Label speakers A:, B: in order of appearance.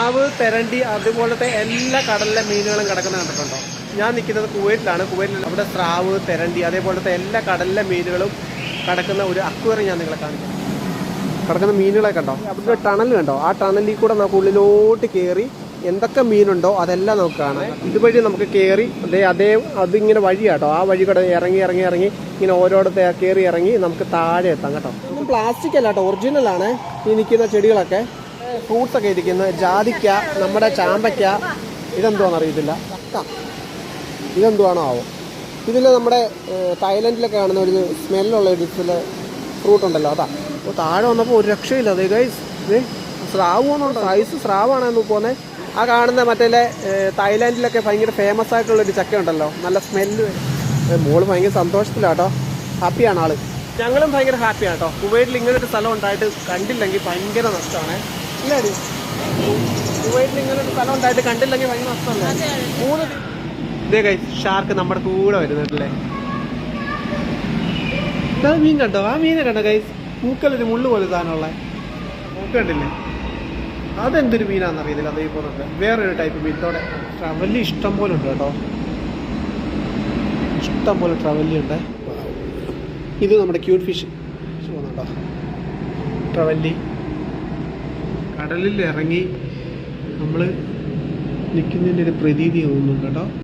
A: സ്രാവ്, തെരണ്ടി അതുപോലത്തെ എല്ലാ കടലിലെ മീനുകളും കിടക്കുന്നത് കണ്ടിട്ടുണ്ടോ? ഞാൻ നിൽക്കുന്നത് കുവൈറ്റിലാണ്. കുവൈറ്റിൽ അവിടെ സ്രാവ്, തെരണ്ടി അതേപോലത്തെ എല്ലാ കടലിലെ മീനുകളും കിടക്കുന്ന ഒരു അക്വേറിയം ഞാൻ നിങ്ങളെ കാണിക്കാം. കിടക്കുന്ന മീനുകളെ കണ്ടോ? അവിടെ ടണൽ കണ്ടോ? ആ ടണലിൽ കൂടെ നമുക്ക് ഉള്ളിലോട്ട് കയറി എന്തൊക്കെ മീനുണ്ടോ അതെല്ലാം നമുക്ക് കാണാം. ഇതുവഴി നമുക്ക് കയറി അതിങ്ങനെ വഴിയാട്ടോ. ആ വഴി കൂടെ ഇറങ്ങി ഇങ്ങനെ ഓരോടത്തെ കയറി ഇറങ്ങി നമുക്ക് താഴെ എത്താം കേട്ടോ. ഒന്നും പ്ലാസ്റ്റിക് അല്ല കേട്ടോ, ഒറിജിനലാണ് ഈ നിൽക്കുന്ന ചെടികളൊക്കെ. ഫ്രൂട്ട്സ് ഒക്കെ ഇരിക്കുന്നത് ജാതിക്ക, നമ്മുടെ ചാമ്പയ്ക്ക, ഇതെന്തുവാണെന്ന് അറിയത്തില്ല. ഇതെന്തുവാണോ ആവോ. ഇതിൽ നമ്മുടെ തായ്ലൻഡിലൊക്കെ കാണുന്ന ഒരു സ്മെല്ലുള്ള ഒരു ഫ്രൂട്ട് ഉണ്ടല്ലോ, അതാ. അപ്പോൾ താഴെ വന്നപ്പോൾ ഒരു രക്ഷയില്ല. അതെ ഗൈസ്, ഇത് സ്രാവ് പോകുന്നുണ്ട്. സൈസ് സ്രാവാണെന്ന് പോകുന്നത്. ആ കാണുന്ന മറ്റേ തായ്ലാൻഡിലൊക്കെ ഭയങ്കര ഫേമസ് ആയിട്ടുള്ളൊരു ചക്ക ഉണ്ടല്ലോ, നല്ല സ്മെല്ല്. മോള് ഭയങ്കര സന്തോഷത്തിലാട്ടോ, ഹാപ്പിയാണ് ആള്. ഞങ്ങളും ഭയങ്കര ഹാപ്പിയാണ് കേട്ടോ. കുവൈറ്റിൽ ഇങ്ങനൊരു സ്ഥലം ഉണ്ടായിട്ട് കണ്ടില്ലെങ്കിൽ ഭയങ്കര നഷ്ടമാണ്. ഇല്ലാടി, കുവൈറ്റിൽ ഇങ്ങനൊരു സ്ഥലം ഉണ്ടായിട്ട് കണ്ടില്ലെങ്കിൽ ഭയങ്കര നഷ്ടമല്ലേ. ഇതേ ഗൈസ്, ഷാർക്ക് നമ്മുടെ കൂടെ വരുന്നുണ്ടല്ലേ. മീൻ കണ്ടോ? ആ മീനെ കണ്ടോ ഗൈസ്? മൂക്കലൊരു മുള്ളു പോലെ സാധനമുള്ള മൂക്ക് കണ്ടില്ലേ? അതെന്തൊരു മീനാണെന്ന് അറിയത്തില്ല. അതേപോലെ വേറൊരു ടൈപ്പ് മീനത്തോടെ ട്രവല്ലി ഇഷ്ടം പോലെ ഉണ്ട് കേട്ടോ, ഇഷ്ടം പോലെ ട്രവല്ലി ഉണ്ട്. ഇത് നമ്മുടെ ക്യൂട്ട് ഫിഷ് പോകുന്നുണ്ടോ? ട്രവല്ലി കടലിൽ ഇറങ്ങി നമ്മൾ നിൽക്കുന്നതിൻ്റെ ഒരു പ്രതീതി തോന്നുന്നുണ്ട് കേട്ടോ.